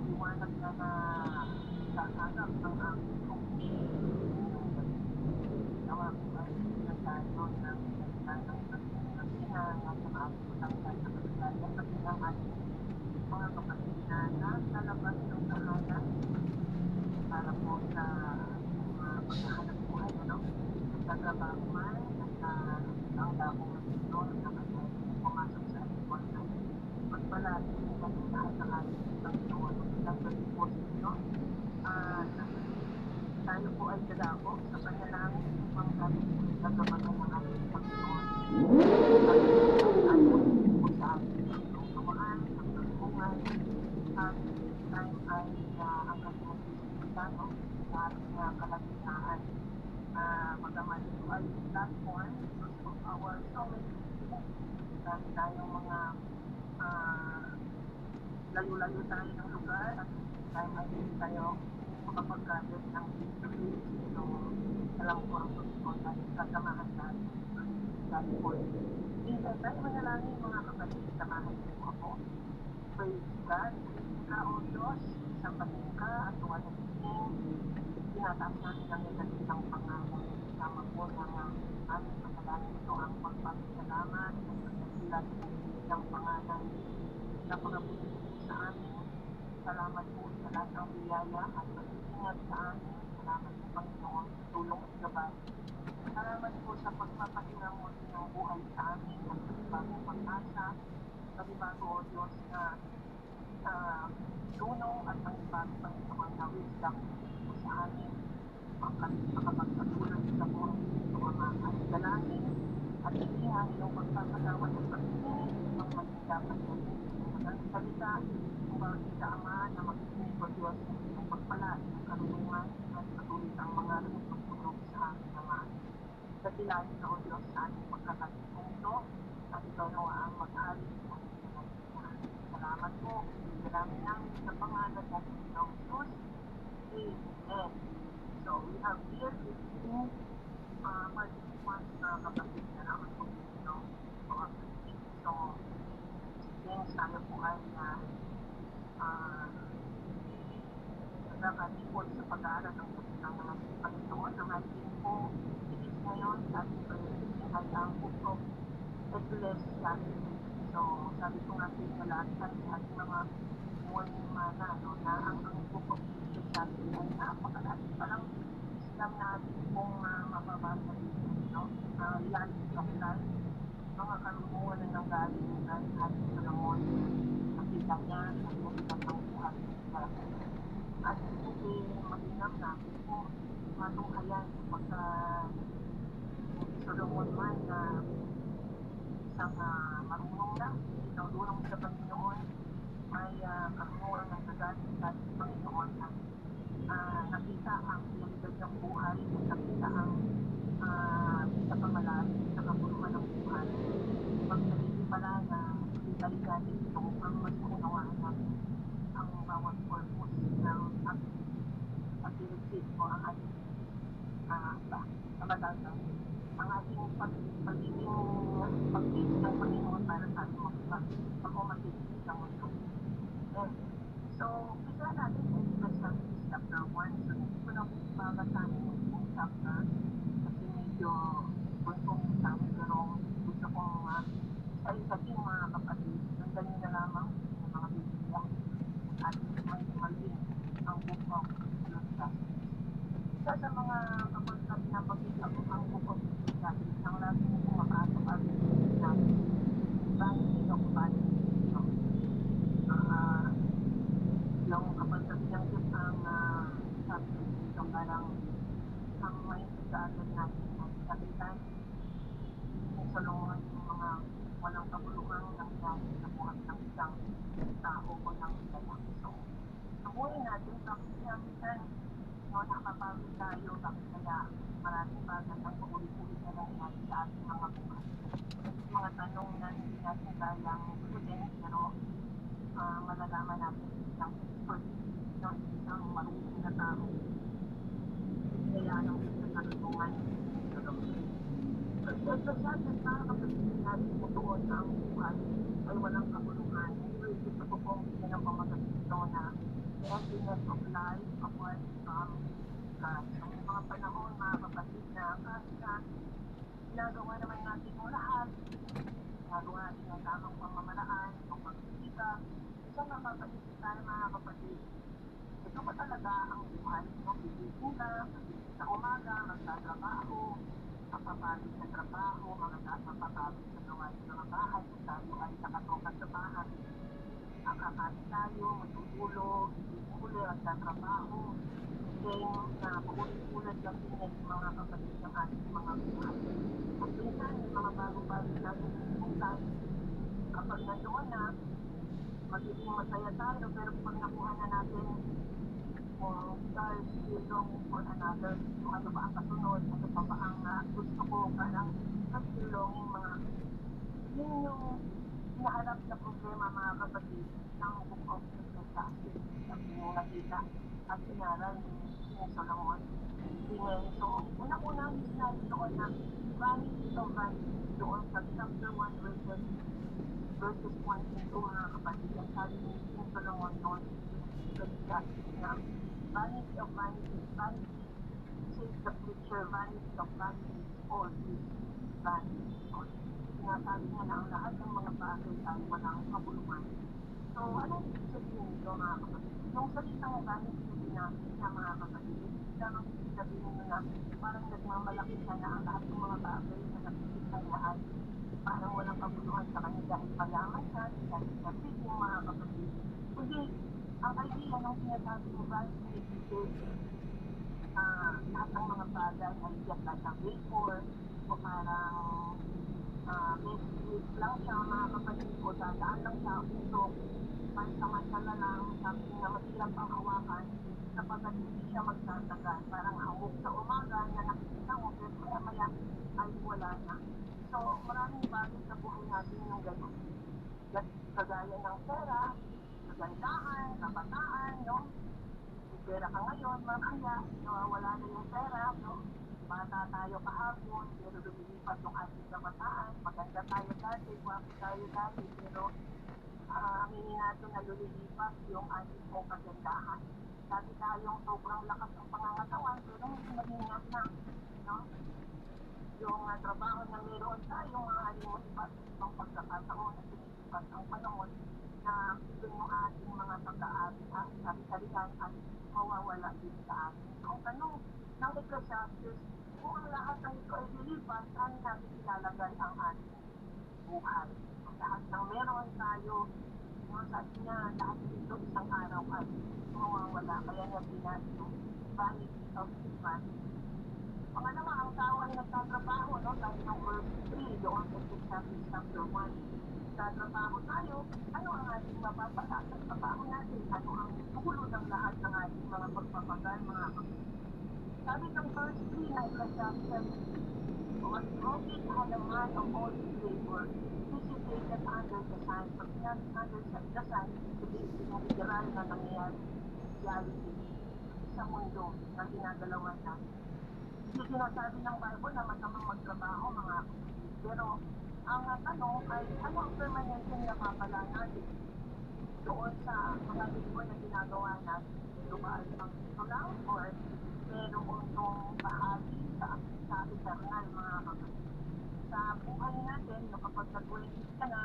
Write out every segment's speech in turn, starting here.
maliwanag na sasagap ang aming ginawa ko ay nagtayo ng salita ng pagkakinan at ng ating matangkad sa kalagayan pati ng ating mga kapatid na nasa labas ng tahanan para po sa paghahanap buhay, nagtatrabaho man at ang damo ng ito nakakaya pumasok sa ating buhay. Pagpalagi po kami lahat ng ating Panginoon nagpapalagi po sa inyo at tayo po ay dadako sa panalangin upang tayo po ay gagabagan ng ating Panginoon at ano po sa ating kamaan, ang pagpungan at tayo ay ang kanyang Kristiyano sa ating kalagitnaan. Magaman ito ay platform of our summit. Dahil tayong mga layo-layo tayo ng lugar at tayo ay tayo makapag-gather ng history. So, alam ko ang Panginoon at kasamahan natin. Dahil po, minsan tayo manalangin mga kapatid, samahan niyo po ako. Praise God, ka o Diyos, isang patingka at tuwalang ising, tinataas namin ang ilang pangako. Kasama po ng aming panalangin ito ang magpapasalamat at pagkasilat ng pangalan na pagabuti sa amin. Salamat po sa lahat ng biyaya at pag-iingat sa amin. Salamat po Panginoon sa tulong at gabay. Salamat po sa pagpapahinga mo ng buhay sa amin at panibagong pag-asa, panibago o Diyos na tulong at panibagong Panginoon na wisdom po sa amin. Makapagpatuloy sa buhay ng mga dalangin at ilihan yung pagpapatawad at pag-inig ng maging dapat natin ang salita ng bawat Ama na makikinig o Diyos ng pagpala ng karunungan at patuloy ang mga pagtulog sa aking Ama. Sa tilahin na o Diyos sa ating pagkakatipong ito at ikaw nawa ang mag-ari ng mga salamat po. Salamat namin sa pangalan ng Panginoong Jesus. Amen. So we have here 15 participants na kapatid na naman po dito. So, since tayo po ay nagkakatipon sa pag-aaral ng mga Panginoon, ang ating po itis ngayon sa ating pag-ibig ay ang Book of Ecclesiastes. So, sabi ko nga pinalatan sa ating mga morning mana, na ang Book of Ecclesiastes ay napakalalim. Parang Islam na ating pong mababasa dito, reality of life, mga karunungan na nanggaling ng ating Solomon, nakita niya sa buhay ng buhay nila. At hindi maginam natin kung matunghayan pagka Solomon man na isang marunong na, tinulong sa Panginoon, may karunungan ng nagaling sa ating Panginoon na nakita ang realidad ng buhay, nakita ang pinakamalaan, pinakapuluhan ng buhay. Pagsalili pala na itali natin ito ang mas maunawaan natin ang bawat purpose ng activity o ang ating kabatasan. Ang ating pagiging pag-ibig ng Panginoon para sa ating mag-umatig sa mundo. So, isa natin sa Ecclesiastes chapter 1. So, hindi ko na babasahin yung chapter kasi medyo gusto kong sabi pero gusto kong sa isating mga kapatid, sundan nyo na lamang ng mga Biblia at mali ang Book of Ecclesiastes. Isa sa mga kapatid na pinapakita ko ang Book of Ecclesiastes ang lagi nyo makasok ang natin. Bakit dito ko ba dito? Yung kapag binanggit ang subject dito parang ang may agad natin ang kapitan ni Solomon yung mga walang kabuluhang nangyari sa buhay ng isang tao o ng lalaki. So, sabuhin natin bakit kaya minsan nakapagod tayo, bakit kaya maraming bagay ang paulit-ulit na nangyari sa ating mga buhay. Mga tanong na hindi natin kayang sagutin pero malalaman natin isang expert, isang marunong na tao. Kaya ang karunungan Ito siya, sa kapatid natin po doon na ang buhay ay walang kabuluhan. Gusto ko pong bigyan ng pamagapito na emptiness of life apart from God. So, may mga panahon, mga kapatid, na kahit na ginagawa naman natin yung lahat, ginagawa natin ang tamang pamamaraan, o pagsisikap, isang mapapaisip tayo mga kapatid, ito ba talaga ang buhay? No? Gigising ka, magising sa umaga, magtatrabaho, mapapagod sa trabaho, mapapagod sa gawain ng mga bahay, kung tayo ay nakatoka sa bahay, kakain tayo, matutulog, gigising uli, magtatrabaho, then paulit-ulit lang din yan yung mga kapatid ng ating mga buhay. At minsan, may mga bago-bago natin pupuntan, kapag nandoon na, magiging masaya tayo, pero pag nakuha na natin kung start still longing for another, kung ano ba ang kasunod, ano pa ba ang gusto ko, parang still longing mga, yun yung hinaharap na problema mga kapatid ng Book of Ecclesiastes, sabi yung nakita at inaral ni Solomon. So, unang-unang sinabi doon na vanity of vanity doon sa chapter 1 verses 1 and 2 mga kapatid. Ang sabi ni King Solomon doon sa Ecclesiastes na vanity of vanity, vanity, says the preacher, vanity of vanity, all is vanity. So, sinasabi niya na ang lahat ng mga bagay ay walang kabuluhan. So, anong ibig sabihin nito mga kapatid? Yung salitang vanity na ginamit niya mga kapatid, hindi lamang ibig sabihin nyo na parang nagmamalaki siya na ang lahat ng mga bagay na nakikita niya ay parang walang kabuluhan sa kanya dahil mayaman siya, dahil nabig yung mga kapatid. Kundi, ang idea ng sinasabi mo vanity is lahat ng mga bagay ay just like a vapor o parang mist lang siya mga kapatid o dadaan lang siya usok pansamantala lang something na mahirap ang hawakan sapagkat hindi siya magtatagal parang hawak sa umaga na nakikita mo pero maya ay wala na. So maraming bagay sa buhay natin yung gano'n. Kagaya ng pera, kagandahan, kabataan, no? May pera ka ngayon, mamaya, nawawala na yung pera, no? Bata tayo kahapon, pero lumilipat yung ating kabataan. Maganda tayo dati, gwapo tayo dati, pero aminin natin na lumilipat yung ating pong kagandahan. Dati tayong sobrang lakas ng pangangatawan, pero hindi mahingat na, no? Yung trabaho na meron tayo, maaaring mo iba't ibang pagkakataon at lumilipat ang panahon na yung ating mga pagka-ari-arian ay mawawala din sa atin. So, ang tanong ng Ecclesiastes, kung ang lahat ng ito ay lilipat, saan natin ilalagay ang ating buhay? Ang lahat ng meron tayo, yung sabi niya, lahat dito isang araw ay mawawala. Kaya niya pinag yung vanity of vanity. Pangalawa, ang tao ay nagtatrabaho, no? Sabi ng verse 3 doon sa Ecclesiastes chapter 1. Nagtatrabaho tayo, ano ang ating mapapala sa trabaho natin? Ano ang dulo ng lahat ng ating mga pagpapagal, mga kapatid? Sabi ng verse 3 ng Ecclesiastes, what profit had a man of all his labor, dissipated under the sun. Pag sinabi under the sun, ibig literal na nangyayari reality sa mundo na ginagalawan natin. Hindi sinasabi ng Bible na masamang magtrabaho mga kapatid. Pero ang tanong ay ano ang permanente na mapapala natin doon sa mga labor na ginagawa natin? Ito ba ay pang ito lang or meron itong bahagi sa eternal mga kapatid? Sa buhay natin, kapag nag-20 ka na,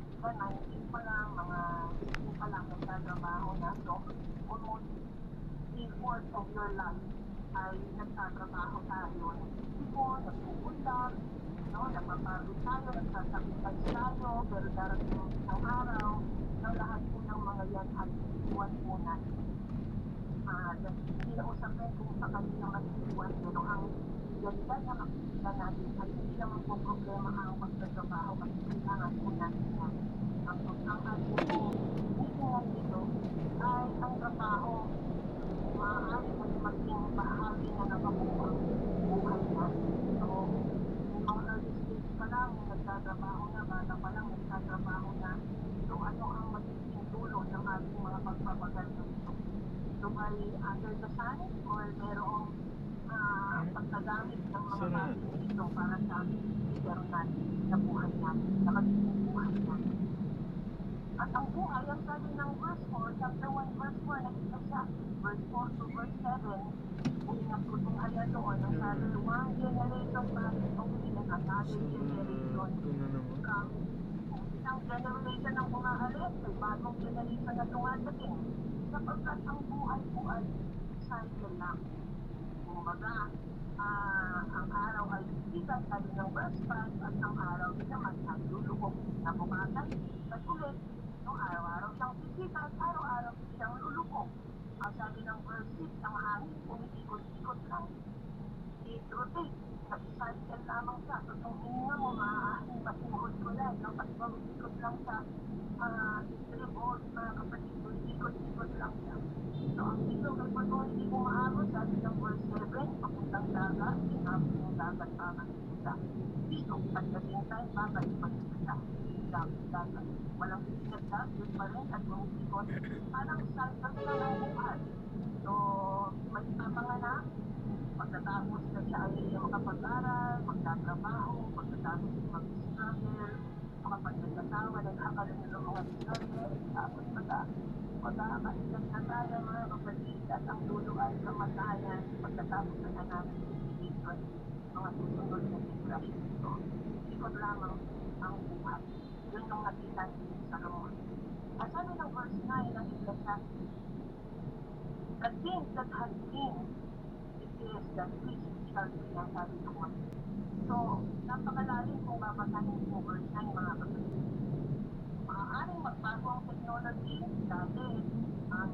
diba 19 pa lang, mga 18 pa lang nagtatrabaho na. So, almost 3/4 of your life ay nagtatrabaho tayo, nagsisipon, nagpupundak, no? Nagpapagod tayo, nagsasacrifice tayo, pero darating ang araw ng lahat po ng mga yan ay iiwan po natin. Hindi na usapin kung sa kanila mag-iwan, pero ang realidad na makikita natin ay hindi naman po problema ang pagtatrabaho at kailangan po natin yan. Ang ating po titingnan dito ay ang trabaho maaari na maging bahagi na nakabuang buhay natin. So, yung mga early stage pa lang, nagtatrabaho na, bata pa lang, nagtatrabaho na. So, ano ang magiging dulo ng ating mga pagpapagal na ito? So, by under the sun or merong pagkagamit ng mga bagay na ito para sa eternal na buhay natin, sa magiging buhay natin. At Ang buhay, ang sabi ng verse 4, chapter 1, verse 4, nakita siya, verse 4 to verse 7, kung nagtutunghayan doon, ang sabi, one generation passes away and another generation Ito na naman. comes. Isang generation ang umaalis, may bagong generation na dumadating. Sapagkat ang buhay po ay cycle lang. Kumbaga, ang araw ay sikat, sabi ng verse 5, at ang araw din naman ay lulubog. Nabukasan, sikat ulit. No, araw-araw siyang sisikat, araw-araw siyang lulubog. Ang sabi ng verse 6, ang hangin, umiikot-ikot lang. It rotates. Nag-cycle lamang siya. So, kung hininga mo, maaaring masimuhod ko lang. No? Pag ikot lang siya, revolve, mga kapatid, ikot-ikot lang siya. So, ang dito may patuloy kung maabot, sabi ng verse 7, papuntang dagat, sinabi ng dagat babalik siya. Dito, at the same time, babalik siya. Dagat. Walang pinagdag, yun pa rin, at umiikot. Parang cycle lang ang buhay. So, may papanganak, pagkatapos na siya ay makapag-aral, magtatrabaho, pagkatapos mag-struggle, makapag-nagkatawa, nag-akala ng mga struggle, tapos pagkakailan na tayo mga kapatid at ang dulo ay kamatayan pagkatapos na namin situation, mga susunod na generation. So, ikot lamang ang buhay. Yun yung nakita ni Salomon. At sabi ng verse 9 ng Ecclesiastes, the things that has been is that which shall be ang sabi doon. So, napakalalim kung babasahin mo verse 9 mga kapatid. Maaaring magbago ang technology. Dati, ang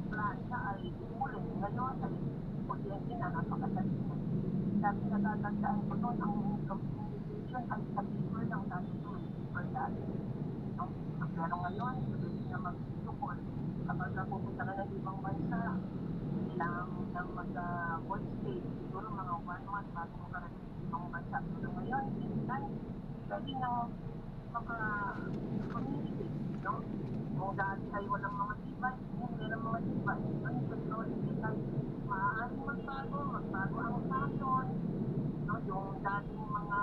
plancha ay umulit. Ngayon ay kuryente na napakalalim na. Dati natatandaan ko doon ang communication ay sa paper lang dati doon. Paper dati. No? Pero ngayon, pwede na mag-support. Kapag napupunta ka ng ibang bansa, kailangan ng mag-voice state. Siguro mga 1 month bago mo karating sa ibang bansa. Pero ngayon, instant, pwede na maka-communicate. No? Kung dati ay walang mga device, kung meron mga device, ang technology ay maaaring magbago ang fashion. No? Yung dating mga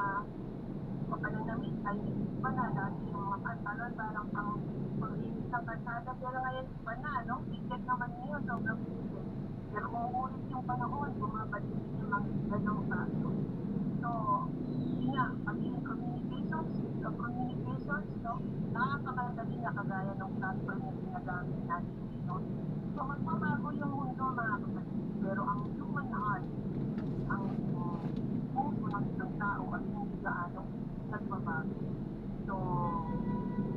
pananamit ay iba na. Dati yung mga pantalon parang pang maglinis ng kalsada. Pero ngayon iba na, no? Ticket naman ngayon, sobrang ticket. Pero kung ulit yung panahon, bumabalik din yung mga ganong fashion. So, yun nga, pagiging communications, no? Nakakadali na kagaya ng platform na ginagamit natin dito. So, magbabago yung mundo, mga kapatid. Pero ang human heart, ang puso ng isang tao at hindi gaano nagbabago. So,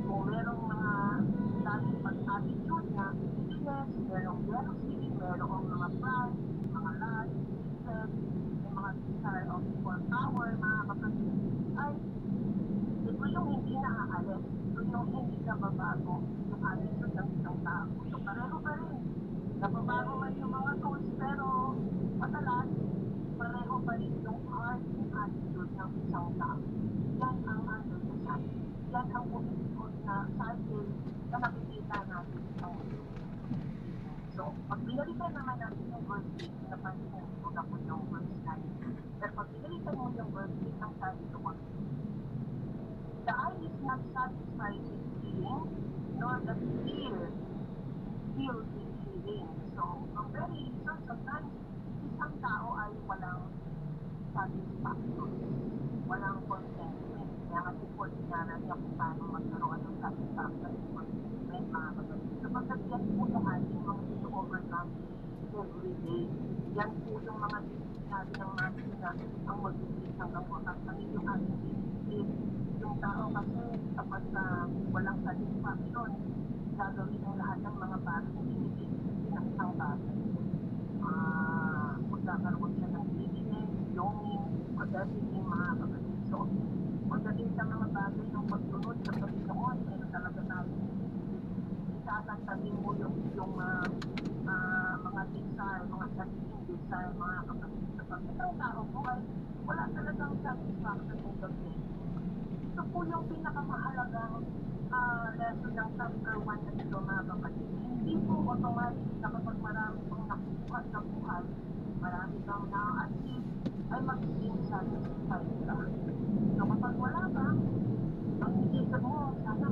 kung merong mga dating pag-attitude na weakness, merong jealousy, merong mga pride, mga lust, hatred, may mga desire of power, mga kapatid, ay ito yung hindi naaalis, ito yung hindi nababago yung attitude ng isang tao. So, pareho pa rin. Nababago man yung mga tools, pero madalas, pareho pa rin yung heart and attitude ng isang tao. Yan ang under the sun. Yan ang umiikot na cycle na nakikita natin sa mundo. So, pag binalikan naman natin yung verse 8, napansin ko na po yung verse 9. Pero pag binalikan mo yung verse 8, ang sabi doon, the eye is not satisfied with seeing, nor the ear filled with hearing. So, ang very reason, sometimes, isang tao ay walang satisfaction, walang contentment. Kaya nga support niya na niya kung paano magkaroon ng satisfaction and contentment, mga kapatid. Sapagkat yan po yung ating mga ito-overcome every day. Yan po yung mga sinabi ng natin na ang mag-ibig hanggang wakas. Ang yung ating ibig. Yung tao kasi kapag walang satisfaction, gagawin ang lahat ng mga bagay na ibig ng isang bagay. Magkakaroon siya ng greediness, longing, everything, mga kapatid. So, pagdating sa mga bagay ng pagsunod sa Panginoon, ay talaga tayo isasantabi mo yung mga desire, mga sariling desire, mga kapatid. Sa pagkatang tao po ay wala talagang satisfaction in the day. Ito po yung pinakamahalagang lesson ng chapter 1 na ito, mga kapatid. Hindi po automatic na kapag marami kang nakukuha sa buhay, marami kang na-achieve, ay magiging satisfied ka. So kapag wala ka, ang isip mo, sana